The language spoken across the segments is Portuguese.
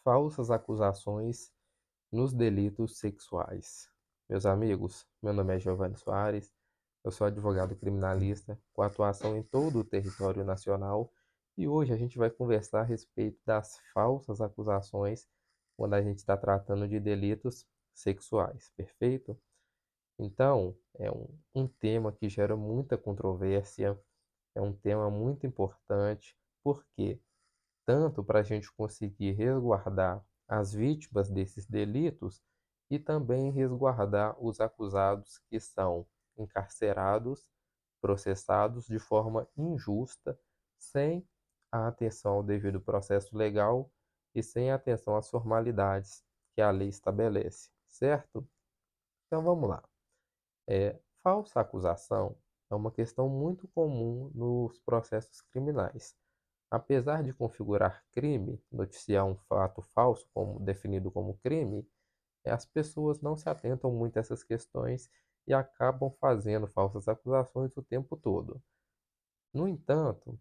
Falsas acusações nos delitos sexuais. Meus amigos, meu nome é Giovanni Soares, eu sou advogado criminalista com atuação em todo o território nacional e hoje a gente vai conversar a respeito das falsas acusações quando a gente está tratando de delitos sexuais, perfeito? Então, é um tema que gera muita controvérsia, é um tema muito importante, porque tanto para a gente conseguir resguardar as vítimas desses delitos e também resguardar os acusados que são encarcerados, processados de forma injusta, sem a atenção ao devido processo legal e sem atenção às formalidades que a lei estabelece, certo? Então vamos lá. Falsa acusação é uma questão muito comum nos processos criminais. Apesar de configurar crime, noticiar um fato falso como definido como crime, as pessoas não se atentam muito a essas questões e acabam fazendo falsas acusações o tempo todo. No entanto,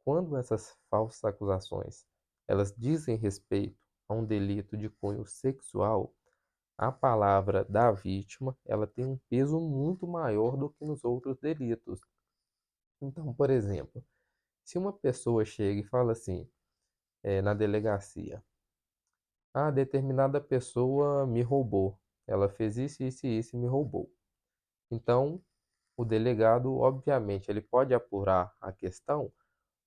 quando essas falsas acusações elas dizem respeito a um delito de cunho sexual, a palavra da vítima ela tem um peso muito maior do que nos outros delitos. Então, por exemplo, se uma pessoa chega e fala assim, na delegacia: "Ah, determinada pessoa me roubou. Ela fez isso, isso e isso e me roubou." Então, o delegado, obviamente, ele pode apurar a questão,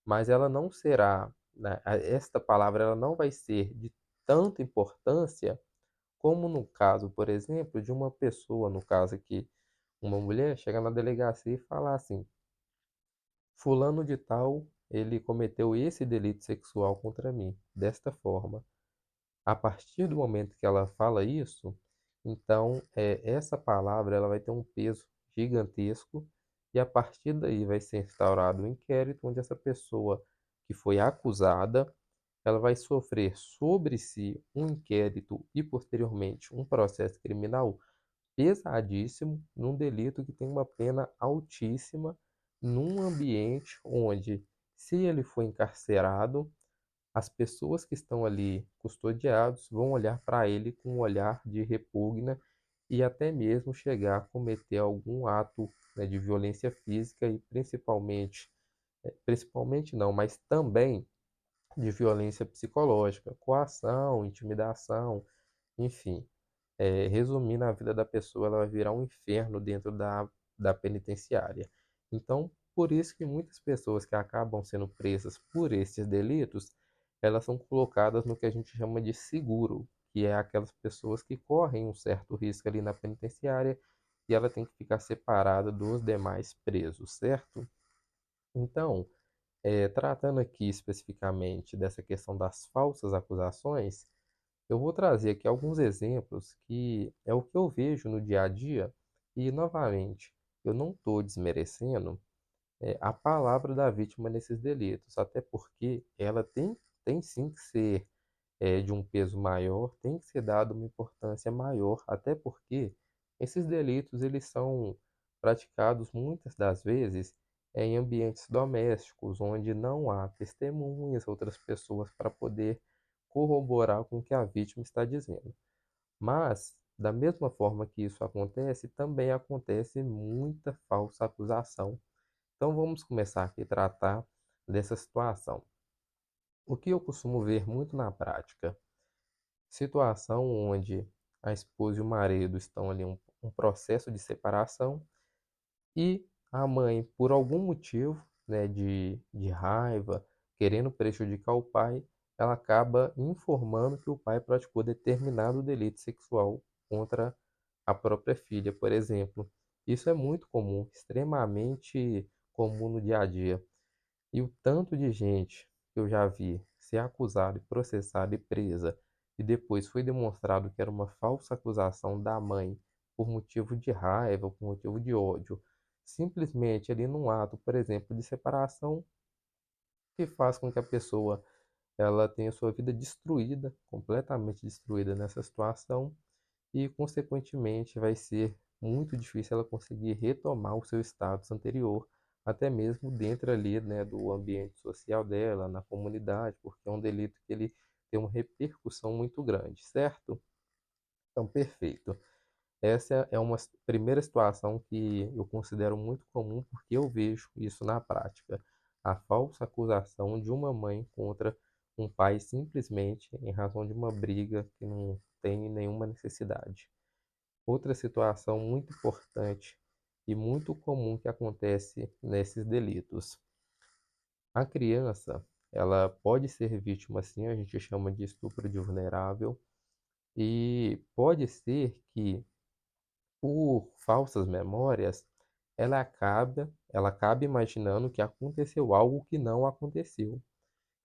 mas ela não será, né, esta palavra ela não vai ser de tanta importância como no caso, por exemplo, de uma pessoa, no caso aqui, uma mulher, chega na delegacia e falar assim: "Fulano de tal, ele cometeu esse delito sexual contra mim, desta forma." A partir do momento que ela fala isso, então essa palavra ela vai ter um peso gigantesco e a partir daí vai ser instaurado um inquérito onde essa pessoa que foi acusada, ela vai sofrer sobre si um inquérito e posteriormente um processo criminal pesadíssimo num delito que tem uma pena altíssima, num ambiente onde, se ele for encarcerado, as pessoas que estão ali custodiados vão olhar para ele com um olhar de repugna e até mesmo chegar a cometer algum ato, né, de violência física e principalmente não, mas também de violência psicológica, coação, intimidação, enfim. Resumindo, a vida da pessoa ela vai virar um inferno dentro da penitenciária. Então, por isso que muitas pessoas que acabam sendo presas por esses delitos, elas são colocadas no que a gente chama de seguro, que é aquelas pessoas que correm um certo risco ali na penitenciária e ela tem que ficar separada dos demais presos, certo? Então, tratando aqui especificamente dessa questão das falsas acusações, eu vou trazer aqui alguns exemplos que é o que eu vejo no dia a dia e, novamente, eu não estou desmerecendo a palavra da vítima nesses delitos, até porque ela tem sim que ser de um peso maior, tem que ser dado uma importância maior, até porque esses delitos eles são praticados muitas das vezes em ambientes domésticos, onde não há testemunhas, outras pessoas para poder corroborar com o que a vítima está dizendo. Mas, da mesma forma que isso acontece, também acontece muita falsa acusação. Então vamos começar aqui a tratar dessa situação. O que eu costumo ver muito na prática? Situação onde a esposa e o marido estão ali um processo de separação e a mãe, por algum motivo, né, de raiva, querendo prejudicar o pai, ela acaba informando que o pai praticou determinado delito sexual contra a própria filha, por exemplo. Isso é muito comum, extremamente comum no dia a dia. E o tanto de gente que eu já vi ser acusada e processada e presa, e depois foi demonstrado que era uma falsa acusação da mãe por motivo de raiva, por motivo de ódio, simplesmente ali num ato, por exemplo, de separação, que faz com que a pessoa ela tenha sua vida destruída, completamente destruída nessa situação, e consequentemente vai ser muito difícil ela conseguir retomar o seu status anterior, até mesmo dentro ali, né, do ambiente social dela, na comunidade, porque é um delito que ele ter uma repercussão muito grande, certo? Então, perfeito. Essa é uma primeira situação que eu considero muito comum porque eu vejo isso na prática. A falsa acusação de uma mãe contra um pai simplesmente em razão de uma briga que não tem nenhuma necessidade. Outra situação muito importante e muito comum que acontece nesses delitos. A criança, ela pode ser vítima, sim, a gente chama de estupro de vulnerável, e pode ser que por falsas memórias, ela acaba imaginando que aconteceu algo que não aconteceu.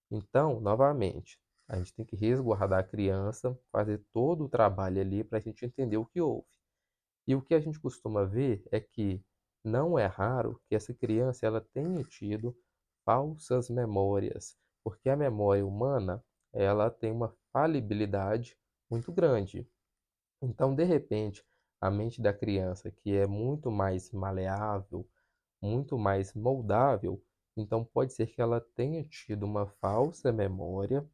Então, novamente, a gente tem que resguardar a criança, fazer todo o trabalho ali para a gente entender o que houve. E o que a gente costuma ver é que não é raro que essa criança ela tenha tido falsas memórias, porque a memória humana ela tem uma falibilidade muito grande. Então, de repente, a mente da criança, que é muito mais maleável, muito mais moldável, então pode ser que ela tenha tido uma falsa memória,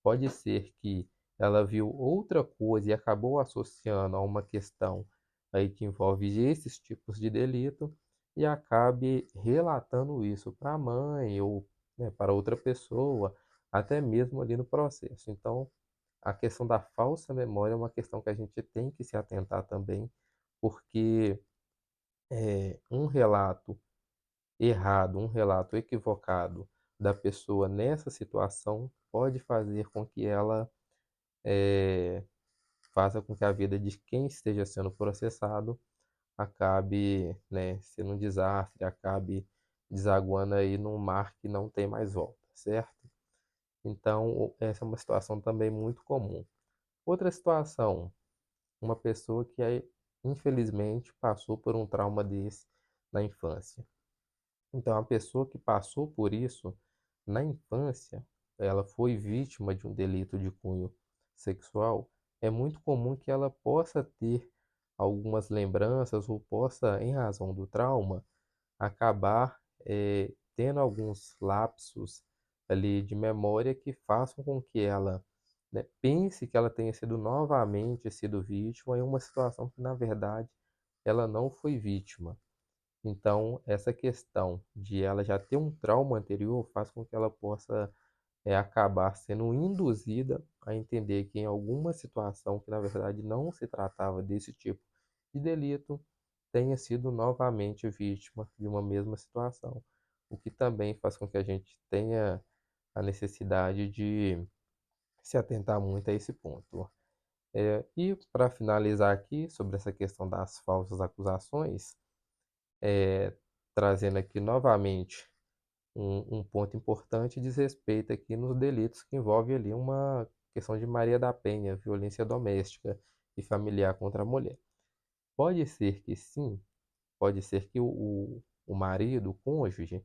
pode ser que ela viu outra coisa e acabou associando a uma questão aí que envolve esses tipos de delito e acabe relatando isso para a mãe ou, né, para outra pessoa, até mesmo ali no processo. Então, a questão da falsa memória é uma questão que a gente tem que se atentar também, porque um relato errado, um relato equivocado da pessoa nessa situação pode fazer com que ela eh, faça com que a vida de quem esteja sendo processado acabe, né, sendo um desastre, acabe desaguando aí num mar que não tem mais volta, certo? Então, essa é uma situação também muito comum. Outra situação, uma pessoa que infelizmente passou por um trauma desse na infância. Então, a pessoa que passou por isso na infância, ela foi vítima de um delito de cunho sexual, é muito comum que ela possa ter algumas lembranças ou possa, em razão do trauma, acabar tendo alguns lapsos ali de memória que façam com que ela, né, pense que ela tenha sido novamente sido vítima em uma situação que, na verdade, ela não foi vítima. Então, essa questão de ela já ter um trauma anterior faz com que ela possa acabar sendo induzida a entender que em alguma situação que na verdade não se tratava desse tipo de delito, tenha sido novamente vítima de uma mesma situação, o que também faz com que a gente tenha a necessidade de se atentar muito a esse ponto. E para finalizar aqui sobre essa questão das falsas acusações, trazendo aqui novamente um ponto importante diz respeito aqui nos delitos que envolve ali uma questão de Maria da Penha, violência doméstica e familiar contra a mulher. Pode ser que sim, pode ser que o marido, o cônjuge,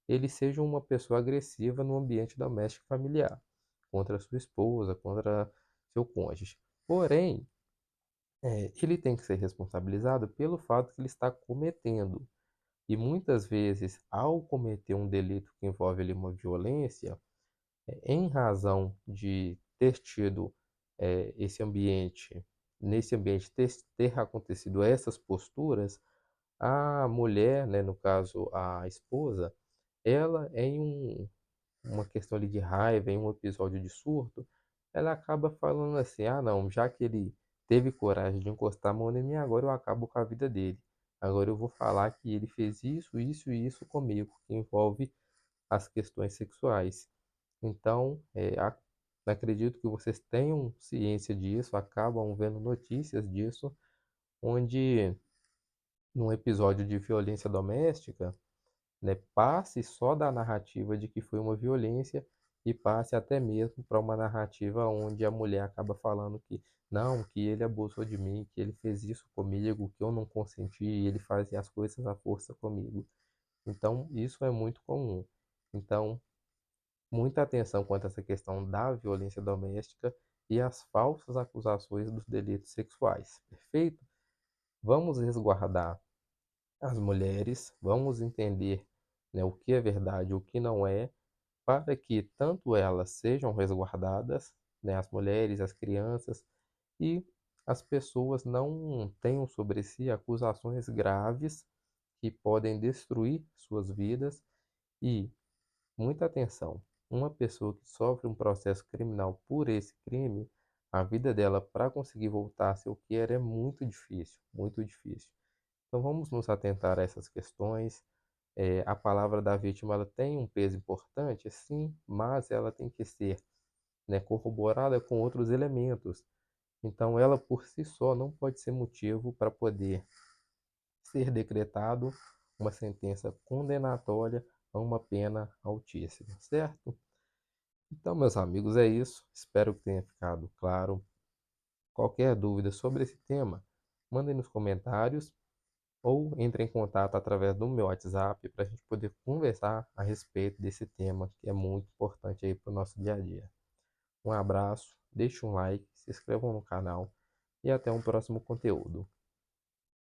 ele seja uma pessoa agressiva no ambiente doméstico familiar, contra sua esposa, contra seu cônjuge. Porém, ele tem que ser responsabilizado pelo fato que ele está cometendo. E muitas vezes, ao cometer um delito que envolve ali uma violência, em razão de ter tido esse ambiente, nesse ambiente ter acontecido essas posturas, a mulher, né, no caso a esposa, ela uma questão ali de raiva, em um episódio de surto, ela acaba falando assim: ah, não, já que ele teve coragem de encostar a mão em mim, agora eu acabo com a vida dele. Agora eu vou falar que ele fez isso, isso e isso comigo, que envolve as questões sexuais. Então, acredito que vocês tenham ciência disso, acabam vendo notícias disso, onde num episódio de violência doméstica, né, passe só da narrativa de que foi uma violência e passe até mesmo para uma narrativa onde a mulher acaba falando que não, que ele abusou de mim, que ele fez isso comigo, que eu não consenti, e ele fazia as coisas à força comigo. Então, isso é muito comum. Então, muita atenção quanto a essa questão da violência doméstica e as falsas acusações dos delitos sexuais. Perfeito? Vamos resguardar as mulheres, vamos entender, né, o que é verdade e o que não é, para que tanto elas sejam resguardadas, né, as mulheres, as crianças, e as pessoas não tenham sobre si acusações graves que podem destruir suas vidas. E muita atenção, uma pessoa que sofre um processo criminal por esse crime, a vida dela para conseguir voltar a ser o que era é muito difícil, muito difícil. Então vamos nos atentar a essas questões. A palavra da vítima ela tem um peso importante, sim, mas ela tem que ser, né, corroborada com outros elementos. Então ela por si só não pode ser motivo para poder ser decretado uma sentença condenatória a uma pena altíssima, certo? Então, meus amigos, é isso. Espero que tenha ficado claro. Qualquer dúvida sobre esse tema, mandem nos comentários ou entre em contato através do meu WhatsApp para a gente poder conversar a respeito desse tema que é muito importante aí para o nosso dia a dia. Um abraço, deixe um like, se inscrevam no canal e até um próximo conteúdo.